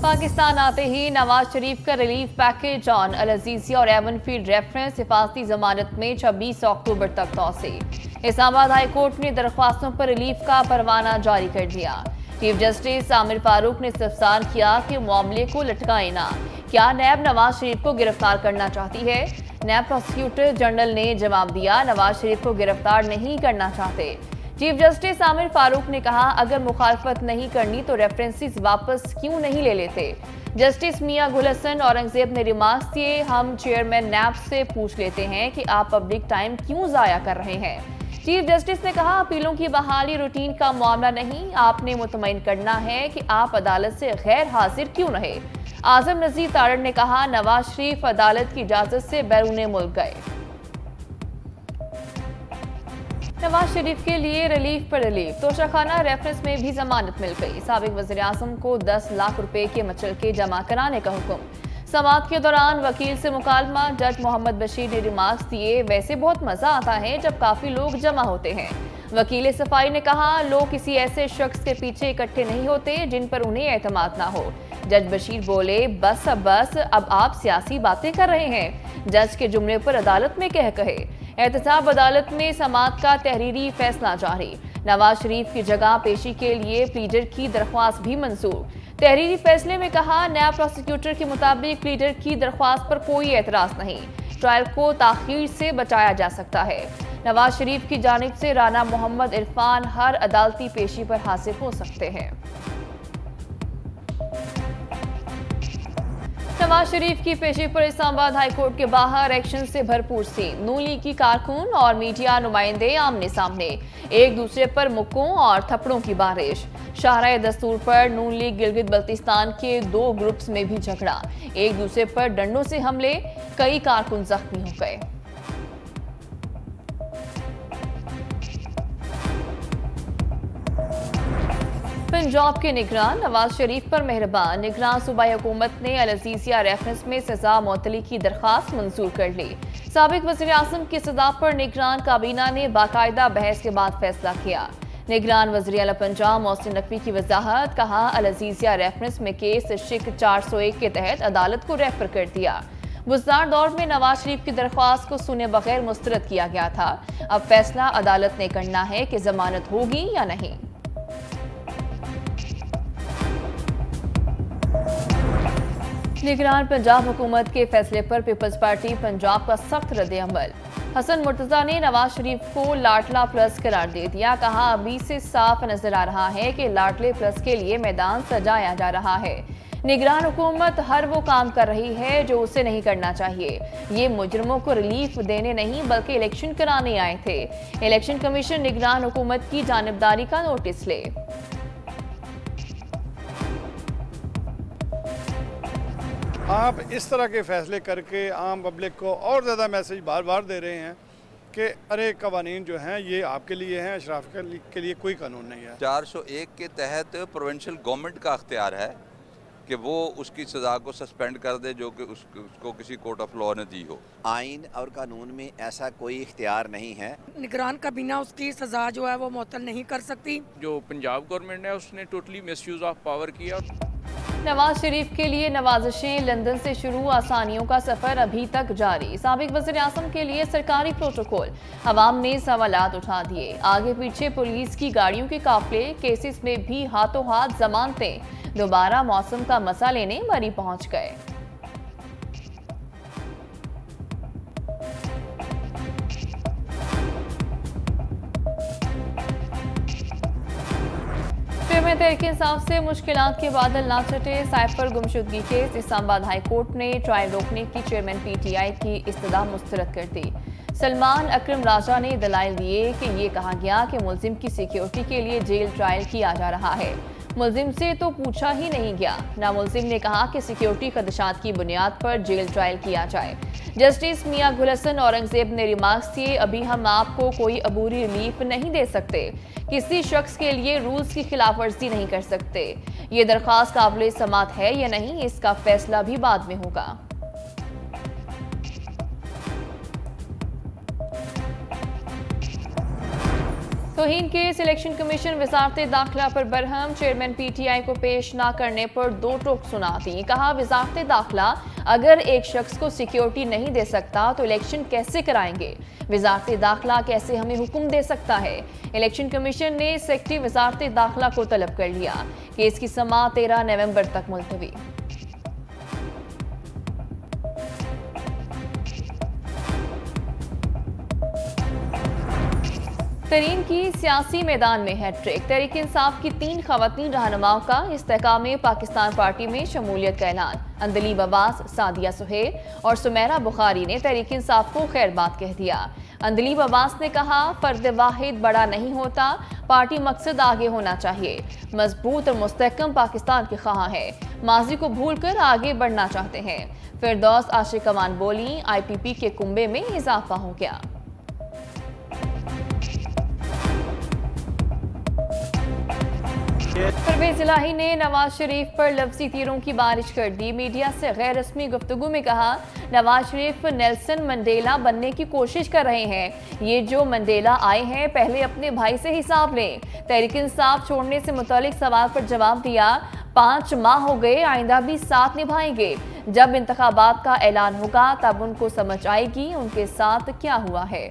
पाकिस्तान आते ही नवाज शरीफ का relief package on अल अजीजिया और एवनफील्ड रेफरेंस हिफाजती जमानत में 26 अक्टूबर तक तौसी। इस्लामाबाद हाई कोर्ट ने दरख्वास्तों पर रिलीफ का परवाना जारी कर दिया। चीफ जस्टिस आमिर फारूक ने इस्तफसार किया कि मामले को लटकाए ना, क्या नैब नवाज शरीफ को गिरफ्तार करना चाहती है। नैब प्रोसिक्यूटर जनरल ने जवाब दिया, नवाज शरीफ को गिरफ्तार नहीं करना चाहते। चीफ जस्टिस आमिर फारूक ने कहा, अगर मुखालफत नहीं करनी तो रेफरेंसेस वापस क्यों नहीं ले लेते। जस्टिस मियां गुल हसन औरंगजेब ने रिमार्क्स दिए, हम चेयरमैन नैब से पूछ लेते हैं कि आप पब्लिक टाइम क्यों जाया कर रहे हैं। चीफ जस्टिस ने कहा, अपीलों की बहाली रूटीन का मामला नहीं, आपने मुतमईन करना है कि आप अदालत से गैर हाजिर क्यों रहे। आजम नजीर तारड़ ने कहा, नवाज शरीफ अदालत की इजाजत से बैरून मुल्क गए। नवाज शरीफ के लिए रिलीफ पर रिलीफ, तोशाखाना रेफरेंस में भी जमानत मिल गई। साबिक वज़ीर-ए-आज़म को 10 लाख रुपए के मचलके जमा कराने का हुक्म। समाअत के दौरान वकील से मुकालमा, जज मोहम्मद बशीर ने रिमार्क्स दिए, वैसे बहुत मजा आता है जब काफी लोग जमा होते हैं। वकील सफाई ने कहा, लोग किसी ऐसे शख्स के पीछे इकट्ठे नहीं होते जिन पर उन्हें एतमाद ना हो। जज बशीर बोले, बस अब आप सियासी बातें कर रहे हैं। जज के जुमले पर अदालत में कहे। एहतसाब अदालत में समाअत का तहरीरी फैसला जारी। नवाज शरीफ की जगह पेशी के लिए प्लीडर की दरख्वास्त भी मंजूर। तहरीरी फैसले में कहा, नैब प्रोसिक्यूटर के मुताबिक प्लीडर की दरख्वास्त पर कोई एतराज नहीं, ट्रायल को ताखीर से बचाया जा सकता है। नवाज शरीफ की जानिब से राना मोहम्मद इरफान हर अदालती पेशी पर हाजिर हो सकते हैं। नवाज शरीफ की पेशी पर इस्लामाबाद हाई कोर्ट के बाहर एक्शन से भरपूर सीन। नून लीग की कारकुन और मीडिया नुमाइंदे आमने सामने, एक दूसरे पर मुक्कों और थप्पड़ों की बारिश। शाहराह दस्तूर पर नून लीग गिलगित बल्तिस्तान के 2 ग्रुप्स में भी झगड़ा, एक दूसरे पर डंडों से हमले, कई कारकुन जख्मी हो गए। पंजाब के निगरान नवाज शरीफ पर मेहरबान। निगरान सूबाई हुकूमत ने अल अजीजिया रेफरेंस में सजा मुअत्तली की दरख्वास्त मंजूर कर ली। साबिक वज़ीर-ए-आज़म की सजा पर निगरान काबीना ने बाकायदा बहस के बाद फैसला किया। निगरान वज़ीर आला पंजाब मोहसिन नकवी की वजाहत, कहा, अल अजीजिया रेफरेंस में केस शिक 401 के तहत अदालत को रेफर कर दिया। बुजदार दौर में नवाज शरीफ की दरख्वास्त को सुने बगैर मुस्तरद किया गया था। अब फैसला अदालत ने करना है कि जमानत होगी या नहीं। निगरान पंजाब हुकूमत के फैसले पर पीपल्स पार्टी पंजाब का सख्त रद्द-ए-अमल। हसन मुर्तजा ने नवाज शरीफ को लाडला प्लस करार दे दिया। कहा, अभी से साफ नजर आ रहा है कि लाडले प्लस के लिए मैदान सजाया जा रहा है। निगरान हुकूमत हर वो काम कर रही है जो उसे नहीं करना चाहिए। ये मुजरिमों को रिलीफ देने नहीं बल्कि इलेक्शन कराने आए थे। इलेक्शन कमीशन निगरान हुकूमत की जानिबदारी का नोटिस ले। आप इस तरह के फैसले करके आम पब्लिक को और ज़्यादा मैसेज बार बार दे रहे हैं कि अरे कवानीन जो हैं ये आपके लिए हैं, अशराफ के लिए कोई कानून नहीं है। 401 के तहत प्रोविंशियल गवर्नमेंट का अख्तियार है कि वो उसकी सज़ा को सस्पेंड कर दे जो कि उसको किसी कोर्ट ऑफ लॉ ने दी हो। आइन और कानून में ऐसा कोई इख्तियार नहीं है। निगरान का बिना उसकी सज़ा जो है वो मुअत्तल नहीं कर सकती। जो पंजाब गवर्नमेंट है उसने टोटली मिसयूज़ ऑफ पावर किया। नवाज शरीफ के लिए नवाजिशें, लंदन से शुरू आसानियों का सफर अभी तक जारी। साबिक वज़ीर-ए-आज़म के लिए सरकारी प्रोटोकॉल, अवाम ने सवालात उठा दिए। आगे पीछे पुलिस की गाड़ियों के काफिले, केसेस में भी हाथों हाथ जमानतें। दोबारा मौसम का मजा लेने मरी पहुंच गए। में तहरीक इंसाफ से मुश्किलात के बादल ना छटे। साइफर गुमशुदगी केस, इस्लामाबाद हाई कोर्ट ने ट्रायल रोकने की चेयरमैन पीटीआई की इस्तदा मुस्तरद कर दी। सलमान अकरम राजा ने दलाइल दिए कि ये कहा गया कि मुलजिम की सिक्योरिटी के लिए जेल ट्रायल किया जा रहा है। मुलजिम से तो पूछा ही नहीं गया। नामुलजिम ने कहा कि सिक्योरिटी खदशात की बुनियाद पर जेल ट्रायल किया जाए। जस्टिस मियां गुल हसन औरंगजेब ने रिमार्क्स दिए, अभी हम आपको कोई अबूरी रिलीफ नहीं दे सकते, किसी शख्स के लिए रूल्स की खिलाफ वर्जी नहीं कर सकते। ये दरख्वास्त काबिल समाअत है या नहीं, इसका फैसला भी बाद में होगा। तौहीन केस इलेक्शन कमीशन वजारत दाखिला पर बरहम। चेयरमैन PTI को पेश ना करने पर दो टोक सुनाती। कहा वजारत दाखिला अगर एक शख्स को सिक्योरिटी नहीं दे सकता तो इलेक्शन कैसे कराएंगे। वजारत दाखिला कैसे हमें हुक्म दे सकता है। इलेक्शन कमीशन ने सेक्रेटरी वजारत दाखिला को तलब कर लिया। केस की समाअत 13 नवंबर तक मुलतवी। तरीन की सियासी मैदान में हैट्रिक। तहरीक इंसाफ की 3 खवातीन रहनुमाओं का इस्तेहकाम पाकिस्तान पार्टी में शमूलियत का ऐलान। अंदलीब अब्बास, सादिया सुहेल और सुमेरा बुखारी ने तहरीक इंसाफ को खैरबाद कह दिया। अंदलीब अब्बास ने कहा फर्द वाहिद बड़ा नहीं होता, पार्टी मकसद आगे होना चाहिए। मजबूत और मुस्तहकम पाकिस्तान के ख्वाह है, माजी को भूल कर आगे बढ़ना चाहते हैं। फिरदौस आशिक अमान बोली IPP के कुंबे में इजाफा हो गया। परवेज इलाही ने नवाज शरीफ पर लफ्जी तीरों की बारिश कर दी। मीडिया से गैर रस्मी गुफ्तगू में कहा नवाज शरीफ नेल्सन मंडेला बनने की कोशिश कर रहे हैं। ये जो मंडेला आए हैं पहले अपने भाई से हिसाब लें। तहरीक इंसाफ छोड़ने से मुतालिक सवाल पर जवाब दिया 5 माह हो गए, आइंदा भी साथ निभाएंगे। जब इंतखाबात का ऐलान होगा तब उनको समझ आएगी उनके साथ क्या हुआ है।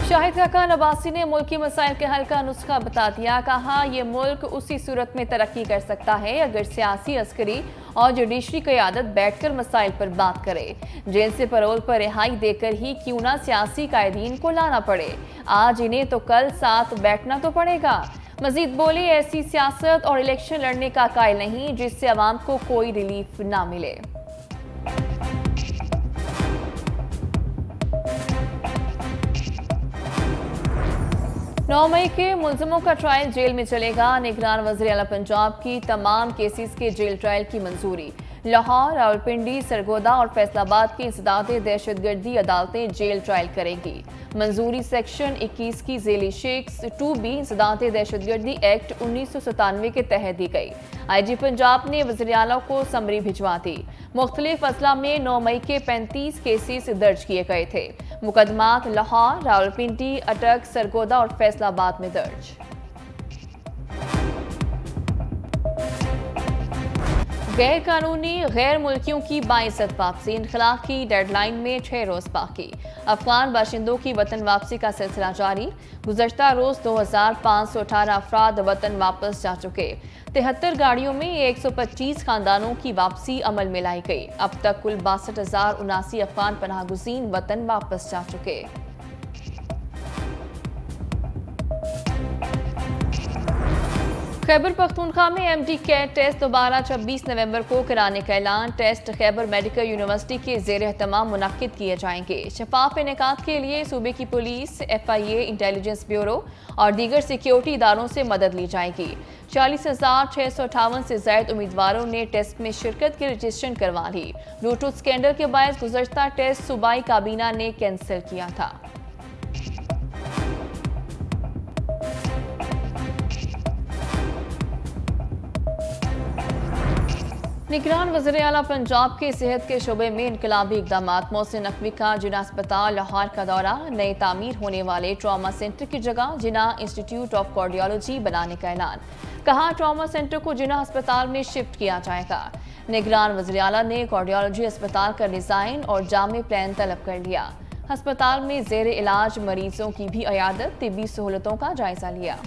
शाहिद खाकान अब्बासी ने मुल्की मसाइल के हल का नुस्खा बता दिया। कहा यह मुल्क उसी सूरत में तरक्की कर सकता है अगर सियासी, अस्करी और जुडिशरी क़यादत बैठकर मसाइल पर बात करे। जेल से पैरोल पर रिहाई देकर ही क्यों ना सियासी कायदीन को लाना पड़े, आज इन्हें तो कल साथ बैठना तो पड़ेगा। मजीद बोले ऐसी सियासत और इलेक्शन लड़ने का कायल नहीं जिससे अवाम को कोई रिलीफ ना मिले। 9 मई के मुलजमों का ट्रायल जेल में चलेगा। निगरान वज़ीर आला पंजाब की तमाम केसेस के जेल ट्रायल की मंजूरी। लाहौर, रावलपिंडी, सरगोदा और फैसलाबाद की इंसदाद दहशतगर्दी अदालतें जेल ट्रायल करेंगी। मंजूरी सेक्शन 21 की ज़ेली शेक्स 2B इंसदाद दहशतगर्दी एक्ट 1997 के तहत दी गई। IG पंजाब ने वज़ीर आला को समरी भिजवा दी। मुख्तलिफ अजला में 9 मई के 35 केसेस दर्ज किए गए थे। मुकदमात लाहौर, रावलपिंडी, अटक, सरगोदा और फैसलाबाद में दर्ज। गैर कानूनी गैर मुल्कियों की बाइज्जत वापसी। इनखला की डेडलाइन में 6 रोज बाकी। अफगान बाशिंदों की वतन वापसी का सिलसिला जारी। गुज़श्ता रोज 2518 अफराद वतन वापस जा चुके। 73 गाड़ियों में 125 खानदानों की वापसी अमल में लाई गई। अब तक कुल 62,079 अफगान पनाहगुज़ीन वतन वापस जा चुके। खैबर पख्तूनख्वा में MD कैट टेस्ट दोबारा 26 नवंबर को कराने का ऐलान। टेस्ट खैबर मेडिकल यूनिवर्सिटी के ज़ेर एहतमाम मुनक्किद किए जाएंगे। शफाफ इनेकाद के लिए सूबे की पुलिस, FIA, इंटेलिजेंस ब्यूरो और दीगर सिक्योरिटी इदारों से मदद ली जाएगी। 40,658 से ज़ायद उम्मीदवारों ने टेस्ट में शिरकत की रजिस्ट्रेशन करवा ली। ब्लूटूथ स्कैंडल के बायस गुज़श्ता टेस्ट सूबाई काबीना ने कैंसिल किया था। निगरान वज़ीर आला पंजाब के सेहत के शोबे में इनकलाबी इक़दामात। मोहसिन नकवी का जिना अस्पताल लाहौर का दौरा। नए तामीर होने वाले ट्रॉमा सेंटर की जगह जिना इंस्टीट्यूट ऑफ कार्डियोलॉजी बनाने का ऐलान। कहा ट्रॉमा सेंटर को जिना अस्पताल में शिफ्ट किया जाएगा। निगरान वज़ीर आला ने कार्डियोलॉजी अस्पताल का डिज़ाइन और जामे प्लान तलब कर लिया। अस्पताल में ज़ेर इलाज मरीजों की भी इयादत, तिब्बी सहूलतों का जायजा लिया।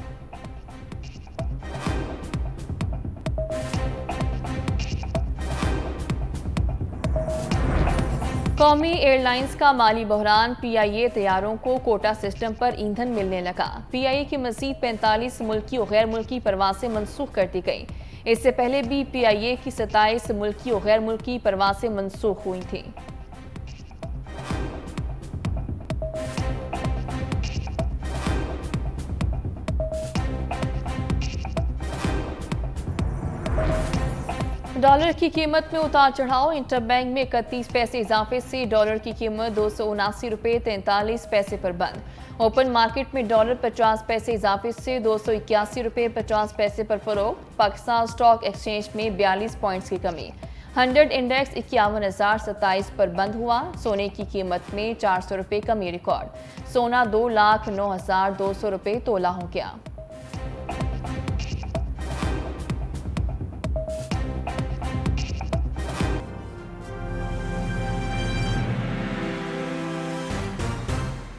कौमी एयरलाइंस का माली बहरान। PIA तैयारों को कोटा सिस्टम पर ईंधन मिलने लगा। PIA की मजीद 45 मुल्की और गैर मुल्की परवासें मनसूख कर दी गई। इससे पहले भी PIA की 27 मुल्की और गैर मुल्की परवासें मनसूख हुई थीं। डॉलर की कीमत में उतार चढ़ाव। इंटरबैंक में 31 पैसे इजाफे से डॉलर की कीमत 279 रुपये 43 पैसे पर बंद। ओपन मार्केट में डॉलर 50 पैसे इजाफे से 281 रुपये 50 पैसे पर फरोख्त। पाकिस्तान स्टॉक एक्सचेंज में 42 पॉइंट्स की कमी। 100 इंडेक्स 51,027 पर बंद हुआ। सोने की कीमत में 400 रुपये कमी रिकॉर्ड। सोना 2,09,200 रुपये तोला हो गया।